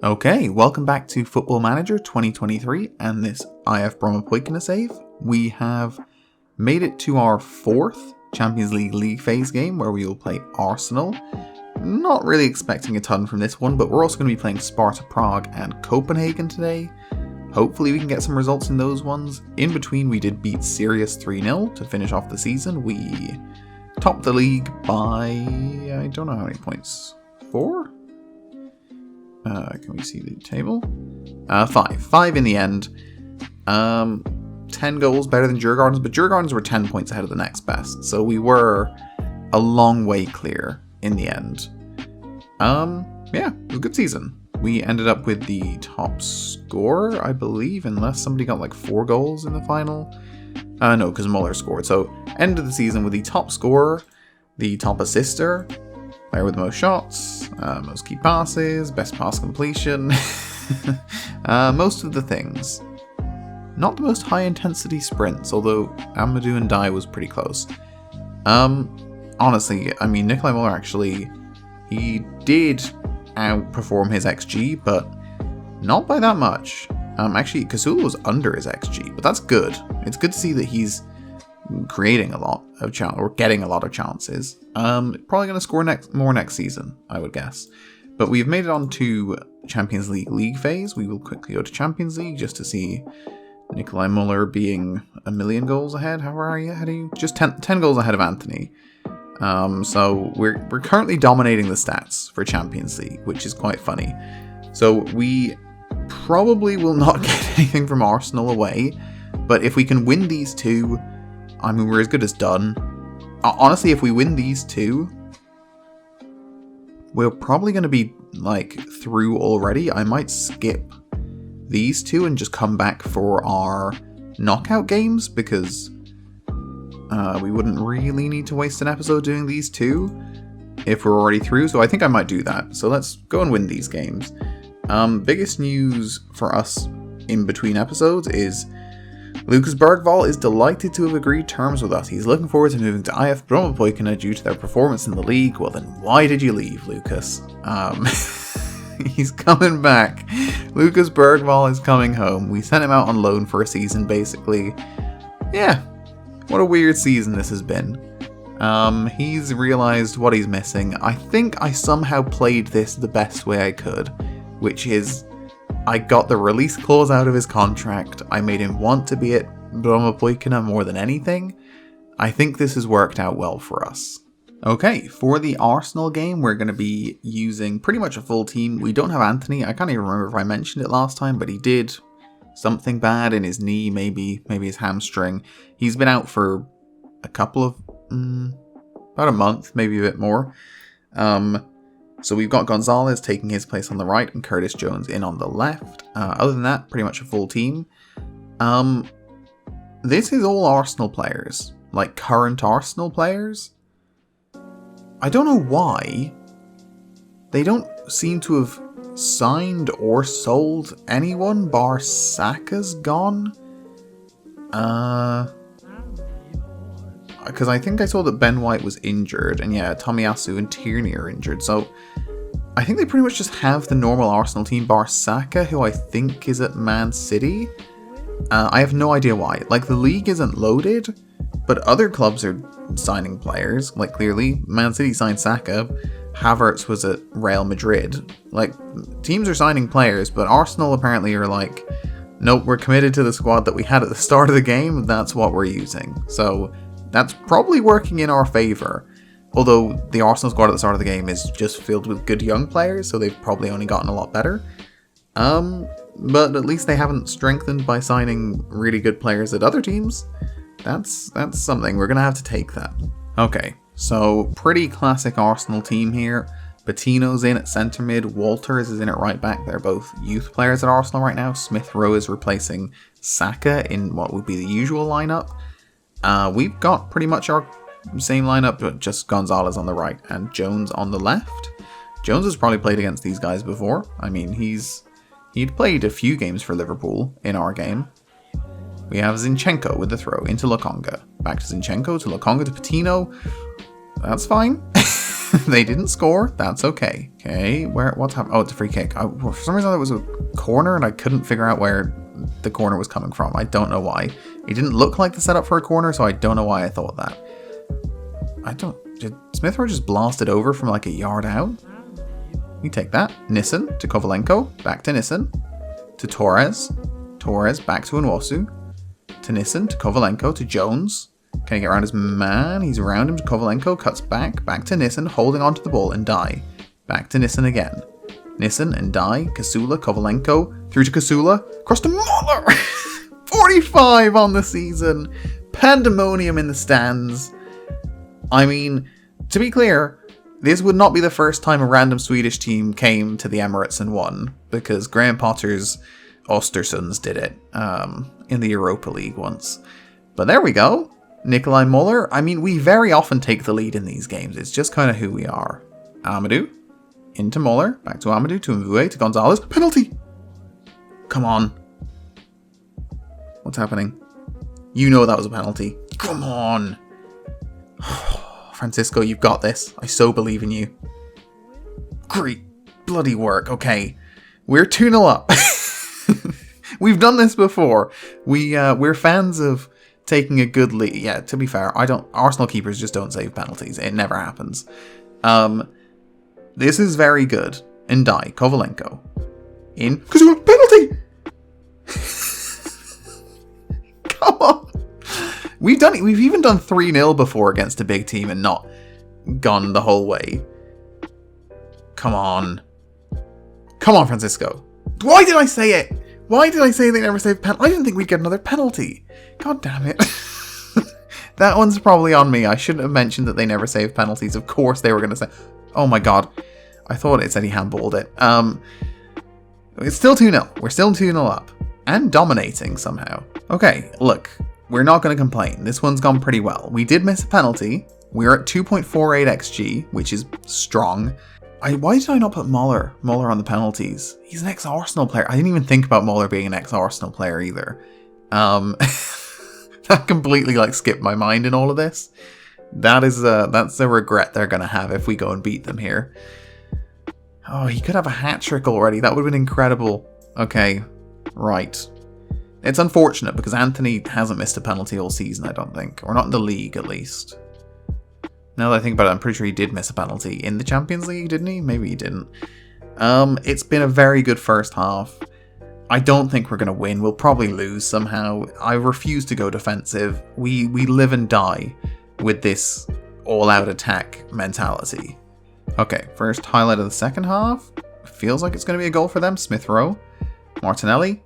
Okay, welcome back to Football Manager 2023 and this IF Brommapojkarna save. We have made it to our fourth Champions League phase game where we will play Arsenal. Not really expecting a ton from this one, but we're also going to be playing Sparta Prague and Copenhagen today. Hopefully we can get some results in those ones. In between, we did beat Sirius 3-0 to finish off the season. We topped the league by, I don't know how many points, 4? Can we see the table? 5. 5 in the end. 10 goals better than Djurgården's, but Djurgården's were 10 points ahead of the next best, so we were a long way clear in the end. Yeah, it was a good season. We ended up with the top scorer, I believe, unless somebody got like 4 goals in the final. No, because Muller scored. So, end of the season with the top scorer, the top assister, player with the most shots, most key passes, best pass completion, most of the things. Not the most high intensity sprints, although Amadou and Dai was pretty close. Honestly, I mean, Nikolai Muller actually, he did outperform his XG, but not by that much. Actually, Kasula was under his XG, but that's good. It's good to see that he's creating a lot of or getting a lot of chances. Probably going to score more next season, I would guess. But we've made it on to Champions League phase. We will quickly go to Champions League just to see Nikolai Muller being a million goals ahead. How are you? How do you? Just 10 goals ahead of Anthony. So we're currently dominating the stats for Champions League, which is quite funny. So we probably will not get anything from Arsenal away, but if we can win these two, I mean, we're as good as done. Honestly, if we win these two, we're probably going to be, like, through already. I might skip these two and just come back for our knockout games, because we wouldn't really need to waste an episode doing these two if we're already through. So I think I might do that. So let's go and win these games. Biggest news for us in between episodes is Lucas Bergvall is delighted to have agreed terms with us. He's looking forward to moving to IF Brommapojkarna due to their performance in the league. Well then, why did you leave, Lucas? He's coming back. Lucas Bergvall is coming home. We sent him out on loan for a season, basically. Yeah, what a weird season this has been. He's realised what he's missing. I think I somehow played this the best way I could, which is I got the release clause out of his contract. I made him want to be at Brommapojkarna more than anything. I think this has worked out well for us. Okay, for the Arsenal game, we're going to be using pretty much a full team. We don't have Anthony. I can't even remember if I mentioned it last time, but he did something bad in his knee, maybe his hamstring. He's been out for a couple of, about a month, maybe a bit more. So we've got Gonzalez taking his place on the right and Curtis Jones in on the left. Other than that, pretty much a full team. This is all Arsenal players, like current Arsenal players. I don't know why. They don't seem to have signed or sold anyone, bar Saka's gone. Because I think I saw that Ben White was injured, and yeah, Tomiyasu and Tierney are injured, so I think they pretty much just have the normal Arsenal team, bar Saka, who I think is at Man City. I have no idea why. Like, the league isn't loaded, but other clubs are signing players. Like, clearly, Man City signed Saka, Havertz was at Real Madrid. Like, teams are signing players, but Arsenal apparently are like, nope, we're committed to the squad that we had at the start of the game, that's what we're using. So that's probably working in our favour. Although the Arsenal squad at the start of the game is just filled with good young players, so they've probably only gotten a lot better. But at least they haven't strengthened by signing really good players at other teams. That's something. We're going to have to take that. Okay, so pretty classic Arsenal team here. Patino's in at centre mid, Walters is in at right back. They're both youth players at Arsenal right now. Smith Rowe is replacing Saka in what would be the usual lineup. We've got pretty much our same lineup, but just Gonzalez on the right and Jones on the left. Jones has probably played against these guys before. I mean, he'd played a few games for Liverpool in our game. We have Zinchenko with the throw into Lokonga. Back to Zinchenko, to Lokonga, to Patino. That's fine. They didn't score. That's okay. Okay, what's happening? Oh, it's a free kick. For some reason, it was a corner, and I couldn't figure out where the corner was coming from. I don't know why. It didn't look like the setup for a corner, so I don't know why I thought that. Did Smith Rowe just blast it over from like a yard out? We take that. Nissen to Kovalenko. Back to Nissen. To Torres. Torres back to Nwosu. To Nissen. To Kovalenko. To Jones. Can he get around his man? He's around him to Kovalenko. Cuts back. Back to Nissen. Holding onto the ball and die. Back to Nissen again. Nissen and die. Kasula. Kovalenko. Through to Kasula. Cross to Muller. 45 on the season. Pandemonium in the stands. I mean, to be clear, this would not be the first time a random Swedish team came to the Emirates and won, because Graham Potter's Östersunds did it in the Europa League once. But there we go. Nikolai Muller. I mean, we very often take the lead in these games. It's just kind of who we are. Amadou. Into Muller. Back to Amadou. To Mvue. To Gonzalez. Penalty! Come on. What's happening? You know that was a penalty. Come on. Francisco, you've got this. I so believe in you. Great bloody work. Okay. We're 2-0 up. We've done this before. We're fans of taking a good lead. Yeah, to be fair, Arsenal keepers just don't save penalties. It never happens. This is very good. Ndai, Kovalenko. In. Penalty! Come on. We've even done 3-0 before against a big team and not gone the whole way. Come on. Come on, Francisco. Why did I say it? Why did I say they never save penalty? I didn't think we'd get another penalty. God damn it. That one's probably on me. I shouldn't have mentioned that they never save penalties. Of course they were going to say... Oh my god. I thought it said he handballed it. It's still 2-0. We're still 2-0 up. And dominating somehow. Okay, look. We're not going to complain. This one's gone pretty well. We did miss a penalty. We're at 2.48 XG, which is strong. Why did I not put Muller on the penalties? He's an ex-Arsenal player. I didn't even think about Muller being an ex-Arsenal player either. That completely skipped my mind in all of this. That's a regret they're going to have if we go and beat them here. Oh, he could have a hat-trick already. That would have been incredible. Okay, right. It's unfortunate because Anthony hasn't missed a penalty all season, I don't think. Or not in the league, at least. Now that I think about it, I'm pretty sure he did miss a penalty in the Champions League, didn't he? Maybe he didn't. It's been a very good first half. I don't think we're going to win. We'll probably lose somehow. I refuse to go defensive. We live and die with this all-out attack mentality. Okay, first highlight of the second half. Feels like it's going to be a goal for them. Smith Rowe. Martinelli.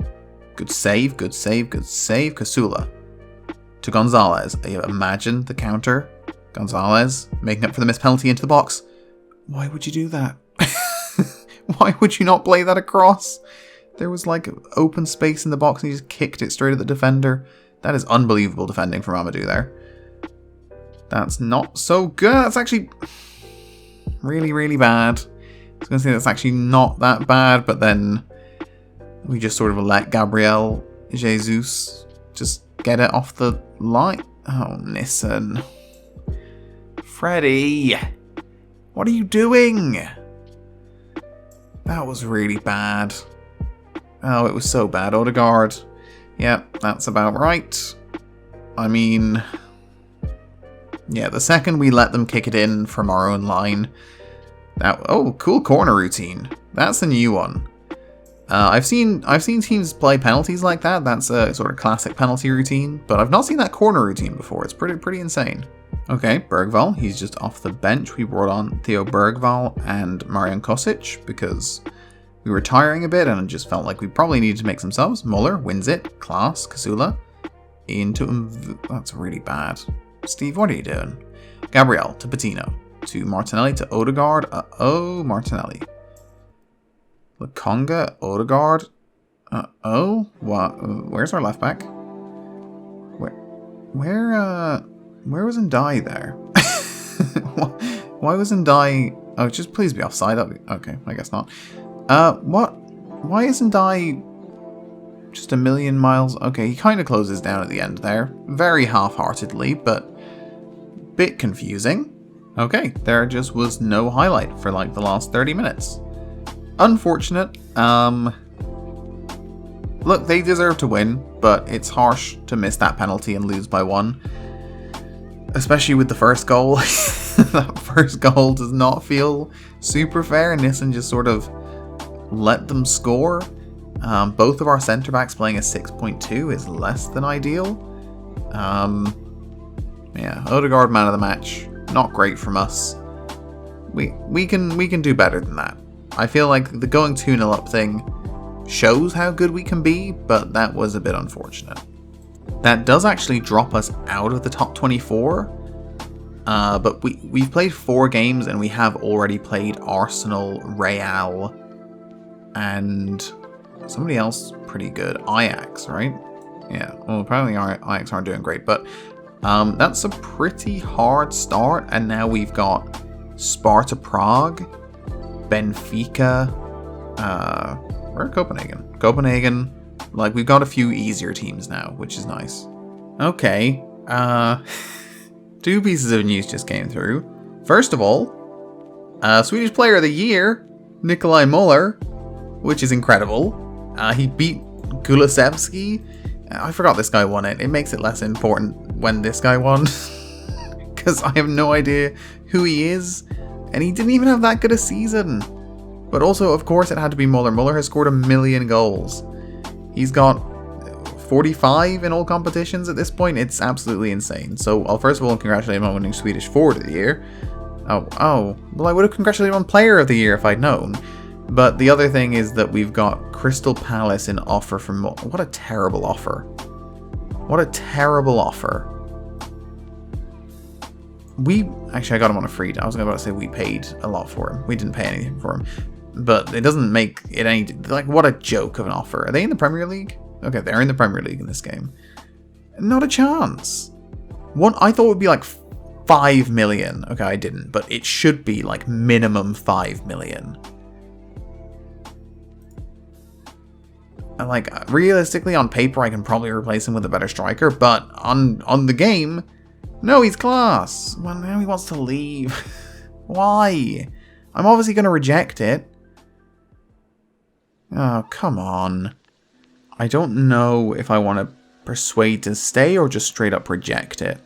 Good save, good save, good save. Kasula. To Gonzalez. Imagine the counter. Gonzalez making up for the missed penalty into the box. Why would you do that? Why would you not play that across? There was open space in the box and he just kicked it straight at the defender. That is unbelievable defending from Amadou there. That's not so good. That's actually really, really bad. I was going to say that's actually not that bad, but then we just sort of let Gabriel Jesus just get it off the line. Oh, Nissen. Freddie, what are you doing? That was really bad. Oh, it was so bad. Odegaard. Yep, that's about right. I mean, yeah, the second we let them kick it in from our own line. Oh, cool corner routine. That's a new one. I've seen teams play penalties like that. That's a sort of classic penalty routine, but I've not seen that corner routine before. It's pretty insane. Okay, Bergvall, he's just off the bench. We brought on Theo Bergvall and Marian Kosic because we were tiring a bit and it just felt like we probably needed to make some subs. Muller wins it. Klaas, Kasula, into... That's really bad. Steve, what are you doing? Gabriel to Patino, to Martinelli, to Odegaard. Oh, Martinelli. Lukonga, Odegaard. Oh, what? Where's our left back? Where was Ndai there? Why was Ndai... Oh, just please be offside. Okay, I guess not. What? Why isn't Ndai just a million miles? Okay, he kind of closes down at the end there. Very half-heartedly, but bit confusing. Okay, there just was no highlight for like the last 30 minutes. Unfortunate. Look, they deserve to win, but it's harsh to miss that penalty and lose by 1. Especially with the first goal. That first goal does not feel super fair. Nissen just sort of let them score. Both of our centre-backs playing a 6.2 is less than ideal. Yeah, Odegaard man of the match. Not great from us. We can do better than that. I feel like the going 2-0 up thing shows how good we can be, but that was a bit unfortunate. That does actually drop us out of the top 24. But we've played 4 games and we have already played Arsenal, Real, and somebody else pretty good. Ajax, right? Yeah, well, apparently Ajax aren't doing great, but that's a pretty hard start. And now we've got Sparta Prague, Benfica, where are Copenhagen? Copenhagen. Like, we've got a few easier teams now, which is nice. Okay, 2 pieces of news just came through. First of all, Swedish Player of the Year, Nikolaj Muller, which is incredible. He beat Kulusevski. I forgot this guy won it. It makes it less important when this guy won, because I have no idea who he is, and he didn't even have that good a season. But also, of course, it had to be Muller. Muller has scored 1 million goals. He's got 45 in all competitions at this point. It's absolutely insane. So I'll first of all congratulate him on winning Swedish Forward of the Year. Oh, well, I would have congratulated him on Player of the Year if I'd known. But the other thing is that we've got Crystal Palace in offer from... What a terrible offer. What a terrible offer. Actually, I got him on a free... I was about to say we paid a lot for him. We didn't pay anything for him. But it doesn't make it any... Like, what a joke of an offer. Are they in the Premier League? Okay, they're in the Premier League in this game. Not a chance. I thought it would be like 5 million. Okay, I didn't. But it should be like minimum 5 million. And like, realistically, on paper, I can probably replace him with a better striker. But on the game, no, he's class. Well, now he wants to leave. Why? I'm obviously going to reject it. Oh, come on. I don't know if I want to persuade to stay or just straight up reject it.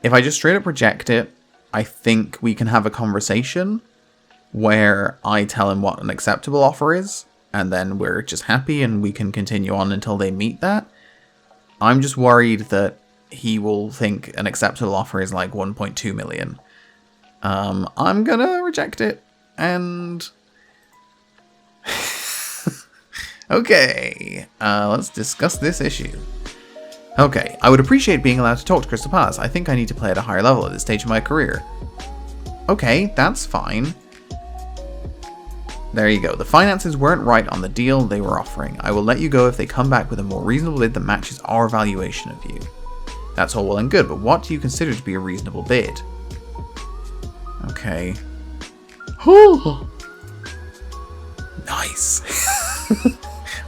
If I just straight up reject it, I think we can have a conversation where I tell him what an acceptable offer is, and then we're just happy and we can continue on until they meet that. I'm just worried that he will think an acceptable offer is like 1.2 million. I'm gonna reject it, and... Okay, let's discuss this issue. Okay, I would appreciate being allowed to talk to Crystal Palace. I think I need to play at a higher level at this stage of my career. Okay, that's fine. There you go. The finances weren't right on the deal they were offering. I will let you go if they come back with a more reasonable bid that matches our valuation of you. That's all well and good, but what do you consider to be a reasonable bid? Okay. Nice.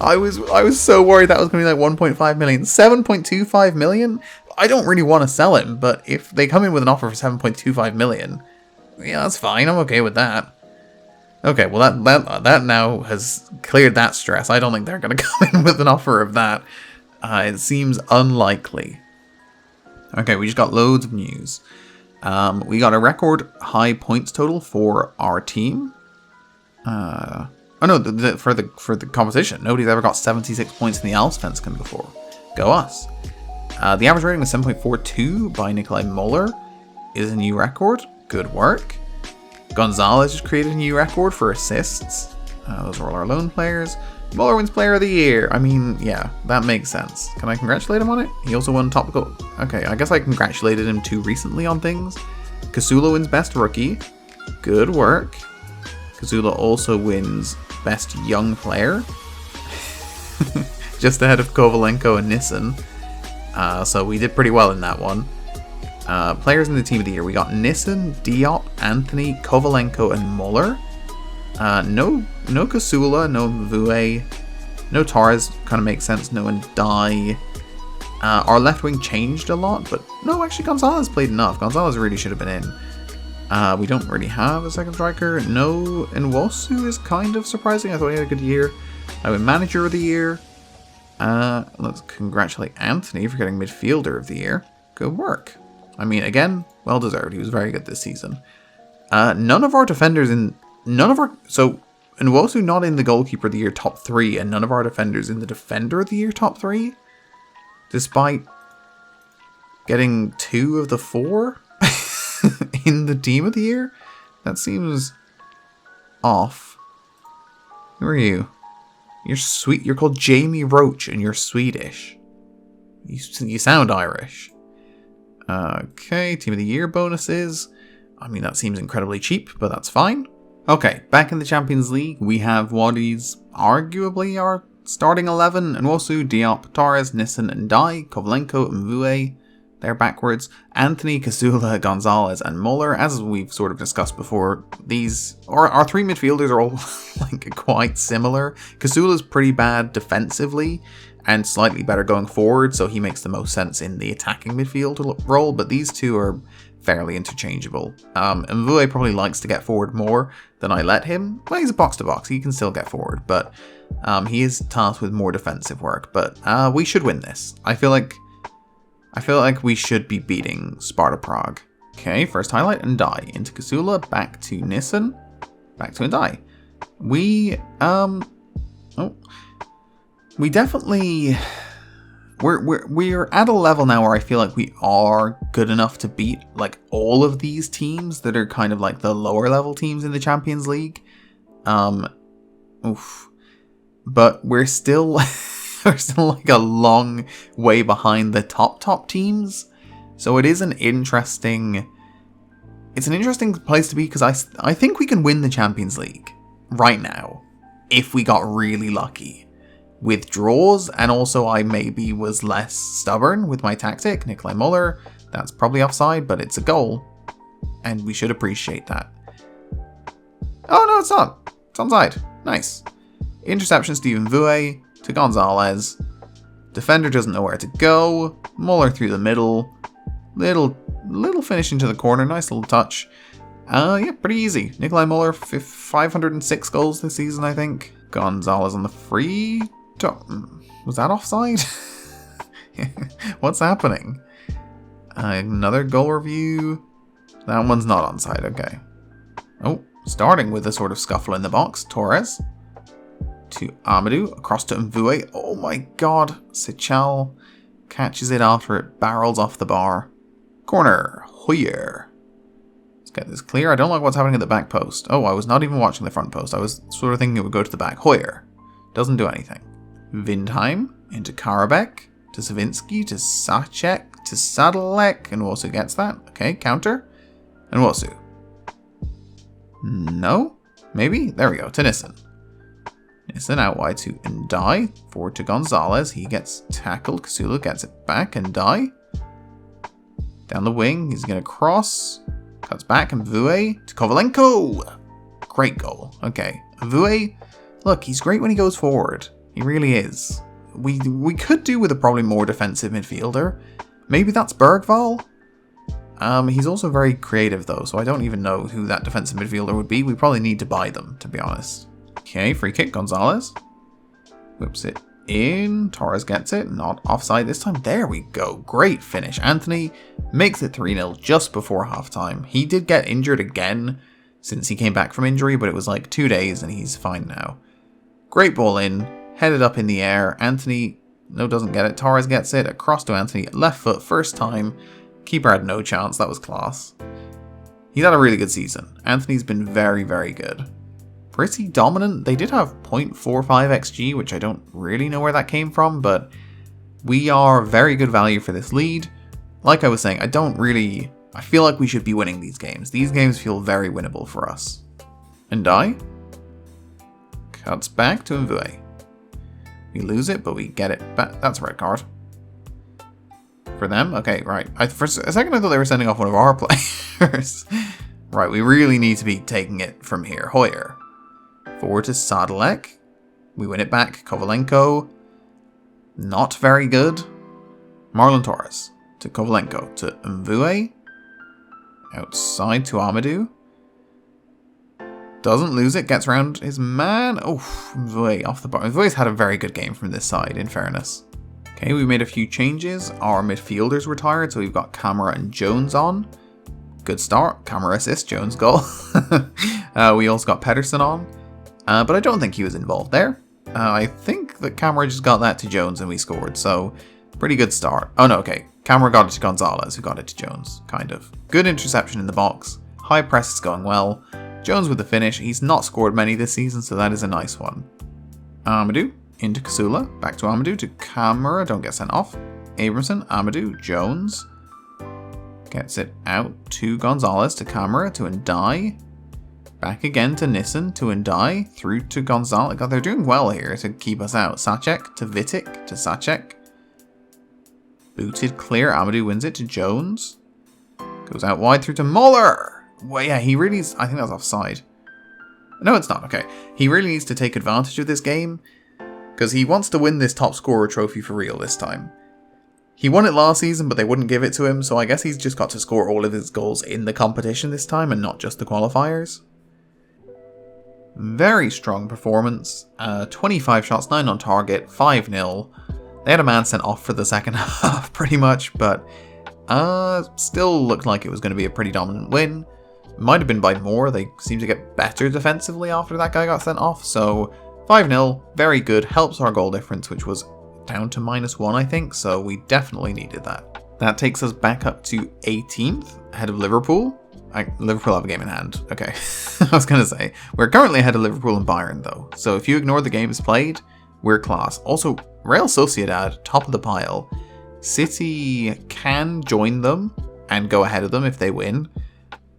I was so worried that was going to be like 1.5 million. 7.25 million? I don't really want to sell him, but if they come in with an offer for 7.25 million, yeah, that's fine. I'm okay with that. Okay, well that now has cleared that stress. I don't think they're going to come in with an offer of that. It seems unlikely. Okay, we just got loads of news. We got a record high points total for our team. Oh no, for the competition. Nobody's ever got 76 points in the Allsvenskan before. Go us. The average rating was 7.42 by Nikolaj Muller. Is a new record. Good work. Gonzalez just created a new record for assists. Those are all our lone players. Muller wins Player of the Year. I mean, yeah, that makes sense. Can I congratulate him on it? He also won topical... Okay, I guess I congratulated him too recently on things. Kasula wins Best Rookie. Good work. Kasula also wins Best Young Player. Just ahead of Kovalenko and Nissen. So we did pretty well in that one. Players in the Team of the Year. We got Nissen, Diop, Anthony, Kovalenko, and Muller. No Kasula, no Vue, no Torres, kind of makes sense, no Ndai. Our left wing changed a lot, but no, actually Gonzalez played enough. Gonzalez really should have been in. We don't really have a second striker. No, Nwosu is kind of surprising. I thought he had a good year. I went manager of the year. Let's congratulate Anthony for getting midfielder of the year. Good work. I mean, again, well deserved. He was very good this season. None of our defenders so Nwosu not in the goalkeeper of the year top 3, and none of our defenders in the defender of the year top 3, despite getting 2 of the 4 in the team of the year. That seems off. Who are you? You're called Jamie Roach and you're Swedish. You sound Irish. Okay, team of the year bonuses. I mean, that seems incredibly cheap, but that's fine. Okay, back in the Champions League, we have what is arguably our starting 11. Nwosu, Diop, Torres, Nissen, and Dai, Kovalenko, and Mvue. They're backwards. Anthony, Kasula, Gonzalez, and Muller. As we've sort of discussed before, our 3 midfielders are all like quite similar. Kasula's pretty bad defensively and slightly better going forward, so he makes the most sense in the attacking midfield role, but these 2 are fairly interchangeable. Mvue probably likes to get forward more than I let him. Well, he's a box-to-box, he can still get forward, but he is tasked with more defensive work. But we should win this. I feel like we should be beating Sparta Prague. Okay, first highlight, Ndai. Into Kasula, back to Nissen, back to Ndai. We definitely... We're at a level now where I feel like we are good enough to beat like all of these teams that are kind of like the lower level teams in the Champions League. But we're still we're still like a long way behind the top teams. So it is an interesting place to be, because I think we can win the Champions League right now if we got really lucky with draws, and also I maybe was less stubborn with my tactic. Nikolai Muller, that's probably offside, but it's a goal, and we should appreciate that. Oh no, it's not. It's onside. Nice. Interception, Steven Mvue to Gonzalez. Defender doesn't know where to go. Muller through the middle. Little finish into the corner. Nice little touch. Yeah, pretty easy. Nikolai Muller, 506 goals this season, I think. Gonzalez on the free. Was that offside? What's happening? Another goal review. That one's not onside, okay. Oh, starting with a sort of scuffle in the box. Torres to Amadou, across to Mvue. Oh my god. Sichal catches it after it barrels off the bar. Corner. Hoyer. Let's get this clear. I don't like what's happening at the back post. Oh, I was not even watching the front post. I was sort of thinking it would go to the back. Hoyer. Doesn't do anything. Windheim into Karabek, to Savinsky, to Sacek, to Sadalek, and Nwosu gets that. Okay, counter. And Nwosu. No? Maybe? There we go, to Nissen. Nissen out wide to Ndai, forward to Gonzalez. He gets tackled. Kasula gets it back. Ndai. Down the wing, he's going to cross. Cuts back, and Mvue to Kovalenko. Great goal. Okay, Mvue, look, he's great when he goes forward. He really is. We could do with a probably more defensive midfielder. Maybe that's Bergvall. He's also very creative though, so I don't even know who that defensive midfielder would be. We probably need to buy them, to be honest. Okay, free kick, Gonzalez. Whips it in. Torres gets it. Not offside this time. There we go. Great finish. Anthony makes it 3-0 just before halftime. He did get injured again since he came back from injury, but it was like 2 days and he's fine now. Great ball in. Headed up in the air. Anthony, no, doesn't get it. Torres gets it. Across to Anthony. Left foot, first time. Keeper had no chance. That was class. He's had a really good season. Anthony's been very, very good. Pretty dominant. They did have 0.45 XG, which I don't really know where that came from, but we are very good value for this lead. Like I was saying, I feel like we should be winning these games. These games feel very winnable for us. Ndai cuts back to Mvue. We lose it, but we get it back. That's a red card. For them? Okay, right. For a second I thought they were sending off one of our players. Right, we really need to be taking it from here. Hoyer. Forward to Sadalek. We win it back. Kovalenko. Not very good. Marlon Torres. To Kovalenko. To Mvue. Outside to Amadou. Doesn't lose it, gets around his man. Oh, Mvue off the bar. Mvue's had a very good game from this side, in fairness. Okay, we made a few changes. Our midfielders retired, so we've got Camara and Jones on. Good start. Camara assist, Jones goal. We also got Pedersen on, but I don't think he was involved there. I think that Camara just got that to Jones and we scored, so pretty good start. Oh no, okay. Camara got it to Gonzalez, who got it to Jones, kind of. Good interception in the box. High press is going well. Jones with the finish. He's not scored many this season, so that is a nice one. Amadou into Kasula. Back to Amadou to Camara. Don't get sent off. Abramson, Amadou, Jones. Gets it out to Gonzalez, to Camara, to Ndai. Back again to Nissen, to Ndai. Through to Gonzalez. God, they're doing well here to keep us out. Sacek to Vitic, to Sacek. Booted clear. Amadou wins it to Jones. Goes out wide through to Muller. Well, yeah, he really is. I think that's offside. No, it's not. Okay. He really needs to take advantage of this game because he wants to win this top scorer trophy for real this time. He won it last season, but they wouldn't give it to him, so I guess he's just got to score all of his goals in the competition this time and not just the qualifiers. Very strong performance. 25 shots, 9 on target, 5-0. They had a man sent off for the second half, pretty much, but still looked like it was going to be a pretty dominant win. Might have been by more. They seemed to get better defensively after that guy got sent off, so 5-0, very good. Helps our goal difference, which was down to -1, I think, so we definitely needed that. That takes us back up to 18th, ahead of Liverpool. Liverpool have a game in hand. Okay, I was going to say, we're currently ahead of Liverpool and Bayern, though, so if you ignore the games played, we're class. Also, Real Sociedad, top of the pile. City can join them and go ahead of them if they win,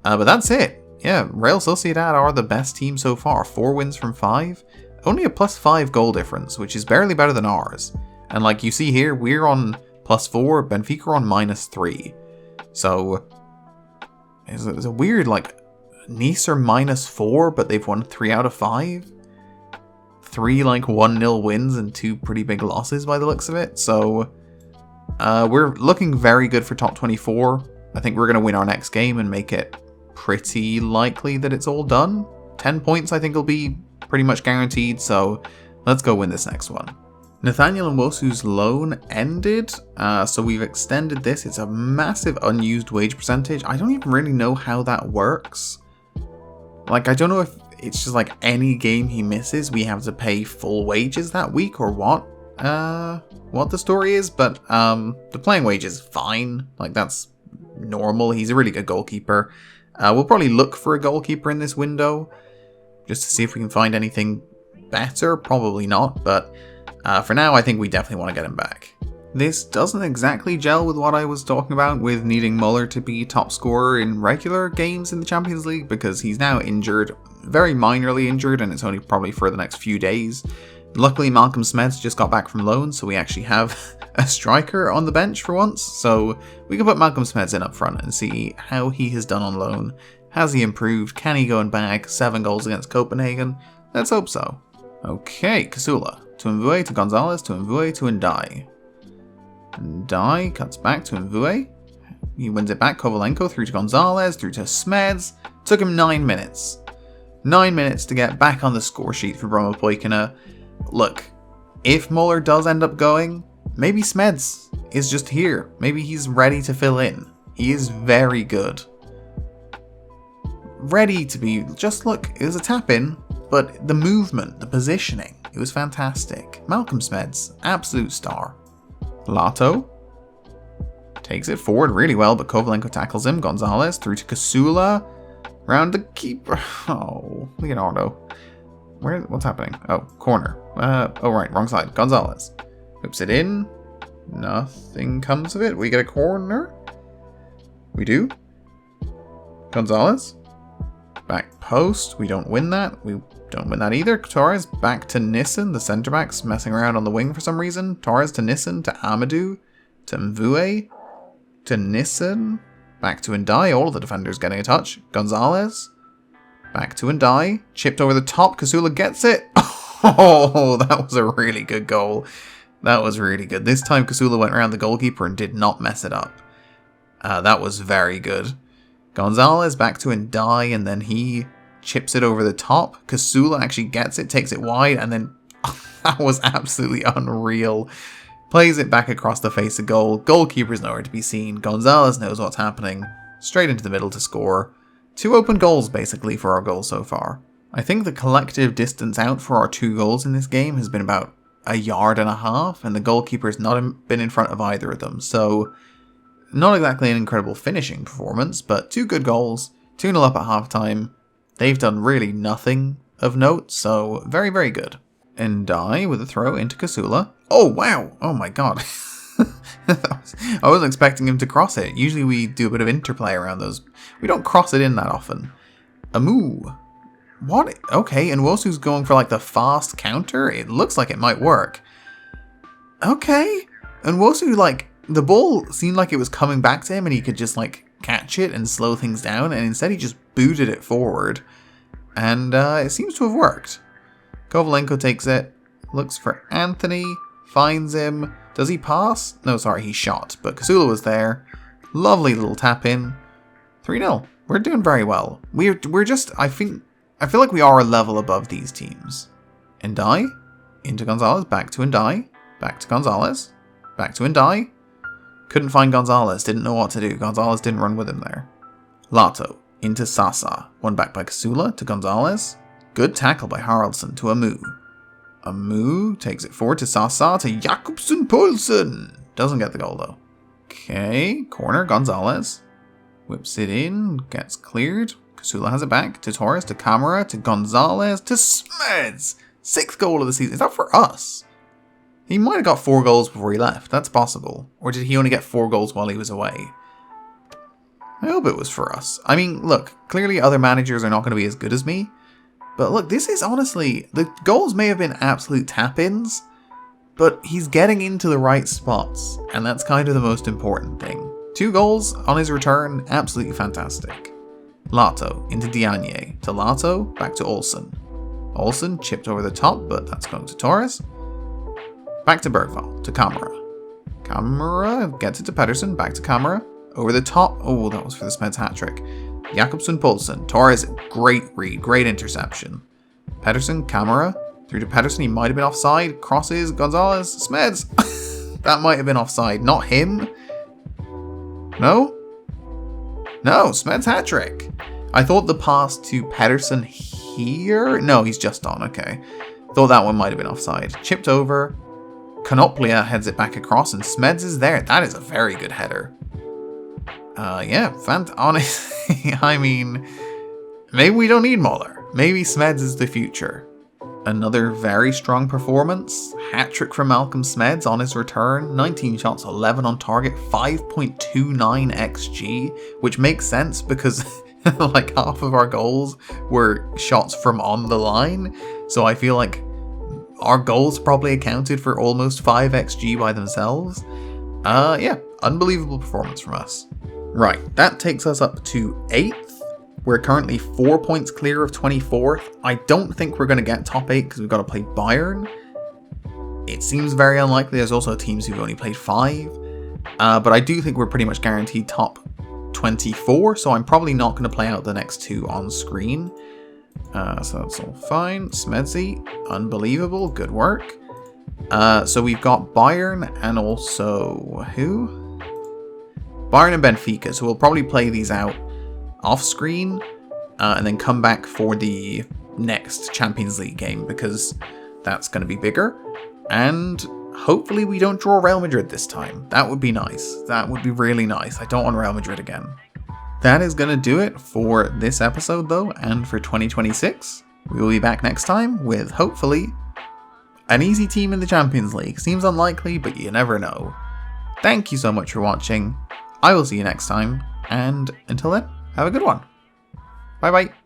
but that's it. Yeah, Real Sociedad are the best team so far. 4 wins from 5. Only a +5 goal difference, which is barely better than ours. And like you see here, we're on +4, Benfica are on -3. So it's a weird, like, Nice are -4, but they've won 3 out of 5. 3 like 1-0 wins and 2 pretty big losses by the looks of it. So we're looking very good for top 24. I think we're going to win our next game and make it pretty likely that it's all done. 10 points I think will be pretty much guaranteed, so let's go win this next one. Nathaniel Nwosu's loan ended, so we've extended this. It's a massive unused wage percentage. I don't even really know how that works. Like, I don't know if it's just like any game he misses, we have to pay full wages that week or what the story is, but the playing wage is fine. Like, that's normal. He's a really good goalkeeper. We'll probably look for a goalkeeper in this window just to see if we can find anything better. Probably not, but for now I think we definitely want to get him back. This doesn't exactly gel with what I was talking about with needing Muller to be top scorer in regular games in the Champions League, because he's now injured, very minorly injured, and it's only probably for the next few days. Luckily Malcolm Smeds just got back from loan, so we actually have a striker on the bench for once, so we can put Malcolm Smeds in up front and see how he has done on loan. Has he improved? Can he go and bag 7 goals against Copenhagen? Let's hope so. Okay, Kasula. To Mvue, to Gonzalez, to Mvue, to Ndai. Ndai cuts back to Mvue. He wins it back. Kovalenko through to Gonzalez, through to Smeds. Took him 9 minutes. 9 minutes to get back on the score sheet for Brommapojkarna. Look, if Muller does end up going, maybe Smeds is just here. Maybe he's ready to fill in. He is very good. Ready to be, just look, it was a tap in, but the movement, the positioning, it was fantastic. Malcolm Smeds, absolute star. Lato takes it forward really well, but Kovalenko tackles him. Gonzalez through to Kasula, round the keeper. Oh, Leonardo. What's happening? Oh, corner. Oh right, wrong side. Gonzalez whips it in. Nothing comes of it. We get a corner. We do. Gonzalez. Back post. We don't win that. We don't win that either. Torres back to Nissen. The centre back's messing around on the wing for some reason. Torres to Nissen, to Amadou, to Mvue, to Nissen. Back to Ndai. All of the defenders getting a touch. Gonzalez. Back to Ndai. Chipped over the top. Kasula gets it. Oh, that was a really good goal. That was really good. This time Kasula went around the goalkeeper and did not mess it up. That was very good. Gonzalez back to Ndai, and then he chips it over the top. Kasula actually gets it, takes it wide, and then that was absolutely unreal. Plays it back across the face of goal. Goalkeeper's nowhere to be seen. Gonzalez knows what's happening. Straight into the middle to score. 2 open goals, basically, for our goal so far. I think the collective distance out for our 2 goals in this game has been about 1.5 yards, and the goalkeeper's not been in front of either of them. So, not exactly an incredible finishing performance, but 2 good goals. 2-0 up at halftime. They've done really nothing of note, so very, very good. Ndai with a throw into Kasula. Oh, wow! Oh my god. I wasn't expecting him to cross it. Usually we do a bit of interplay around those. We don't cross it in that often. Amu. What? Okay, and Wosu's going for like the fast counter. It looks like it might work. Okay. And Wosu, like, the ball seemed like it was coming back to him and he could just like catch it and slow things down, and instead he just booted it forward. And it seems to have worked. Kovalenko takes it, looks for Anthony, finds him. Does he pass? No, sorry, he shot. But Kasula was there. Lovely little tap in. 3-0. We're doing very well. We're just, I feel like we are a level above these teams. Ndai, into Gonzalez, back to Ndai, back to Gonzalez, back to Ndai. Couldn't find Gonzalez, didn't know what to do. Gonzalez didn't run with him there. Lato, into Sasa. One back by Kasula to Gonzalez. Good tackle by Haraldsson to Amu. Amu takes it forward to Sasa to Jakobsen Poulsen. Doesn't get the goal though. Okay, corner, Gonzalez. Whips it in, gets cleared. Kasula has it back to Torres, to Camara, to Gonzalez, to Smeds. 6th goal of the season. Is that for us? He might have got 4 goals before he left. That's possible. Or did he only get 4 goals while he was away? I hope it was for us. I mean, look, clearly other managers are not going to be as good as me. But look, this is honestly, the goals may have been absolute tap-ins, but he's getting into the right spots, and that's kind of the most important thing. 2 goals on his return, absolutely fantastic. Lato into Diagne, to Lato, back to Olsen. Olsen chipped over the top, but that's going to Torres. Back to Bergvall, to Camara. Camara gets it to Pedersen, back to Camara. Over the top, oh, that was for the Smeds hat-trick. Jakobsen Poulsen, Torres, great read, great interception. Pedersen, Camara, through to Pedersen, he might have been offside. Crosses, Gonzalez, Smeds. That might have been offside, not him. No? No, Smeds hat-trick. I thought the pass to Pedersen here? No, he's just on, okay. Thought that one might have been offside. Chipped over. Konoplia heads it back across, and Smeds is there. That is a very good header. Yeah, honestly, I mean, maybe we don't need Muller. Maybe Smeds is the future. Another very strong performance. Hat-trick from Malcolm Smeds on his return. 19 shots, 11 on target, 5.29 XG, which makes sense because like half of our goals were shots from on the line. So I feel like our goals probably accounted for almost 5 XG by themselves. Yeah, unbelievable performance from us. Right, that takes us up to 8th. We're currently 4 points clear of 24th. I don't think we're going to get top 8 because we've got to play Bayern. It seems very unlikely. There's also teams who've only played 5. But I do think we're pretty much guaranteed top 24, so I'm probably not going to play out the next 2 on screen. So that's all fine. Smedzi, unbelievable, good work. So we've got Bayern and also who? Bayern and Benfica, so we'll probably play these out off screen and then come back for the next Champions League game because that's going to be bigger. And hopefully we don't draw Real Madrid this time. That would be nice. That would be really nice. I don't want Real Madrid again. That is going to do it for this episode though, and for 2026. We will be back next time with, hopefully, an easy team in the Champions League. Seems unlikely, but you never know. Thank you so much for watching. I will see you next time, and until then, have a good one. Bye bye.